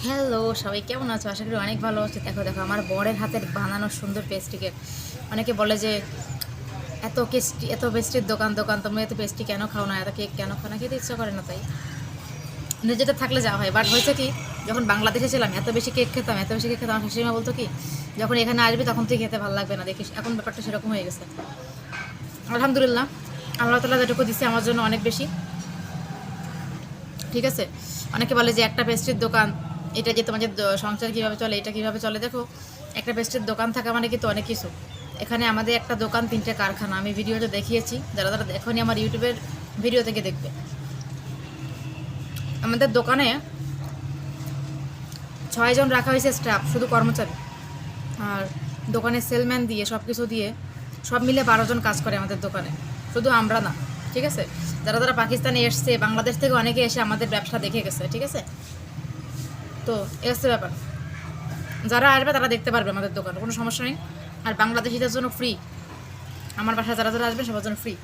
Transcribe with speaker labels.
Speaker 1: Hello সবাই কেমন আছো? আশা করি অনেক ভালো আছো। দেখো দেখো আমার বরের হাতের বানানো সুন্দর পেস্ট্রি কেক। অনেকে বলে যে এত পেস্ট্রির দোকান দোকান তুমি এত পেস্ট্রি কেন খাও না, এত কেক কেন খাও না, খেতে ইচ্ছা করে না। তাই নিজেদের থাকলে যাওয়া হয়, বাট হয়েছে কি, যখন বাংলাদেশে ছিলাম এত বেশি কেক খেতাম, আমার শাশুড়িমা বলতো কি, যখন এখানে আসবি তখন তুই খেতে ভালো লাগবে না, দেখিস। এখন ব্যাপারটা সেরকম হয়ে গেছে। আলহামদুলিল্লাহ, আল্লাহ তাআলা যেটুকু দিচ্ছে আমার জন্য অনেক বেশি। ঠিক আছে। অনেকে বলে যে একটা পেস্ট্রির দোকান, এটা যে তোমাদের সংসার কীভাবে চলে, এটা কীভাবে চলে। দেখো, একটা পেস্ট্রির দোকান থাকা মানে কিন্তু অনেক কিছু। এখানে আমাদের একটা দোকান, তিনটে কারখানা। আমি ভিডিওতে দেখিয়েছি, যারা যারা এখনই আমার ইউটিউবের ভিডিও থেকে দেখবে। আমাদের দোকানে 6 জন রাখা হয়েছে স্টাফ, শুধু কর্মচারী। আর দোকানের সেলম্যান দিয়ে সব কিছু দিয়ে সব মিলে 12 জন কাজ করে আমাদের দোকানে, শুধু আমরা না। ঠিক আছে। যারা যারা পাকিস্তানে এসছে, বাংলাদেশ থেকে অনেকে এসে আমাদের ব্যবসা দেখে গেছে। ঠিক আছে। তো এ হচ্ছে ব্যাপার। যারা আসবে তারা দেখতে পারবে আমাদের দোকান, কোনো সমস্যা নেই। আর বাংলাদেশিদের জন্য ফ্রি। আমার বাসায় যারা যারা আসবে সবার জন্য ফ্রি।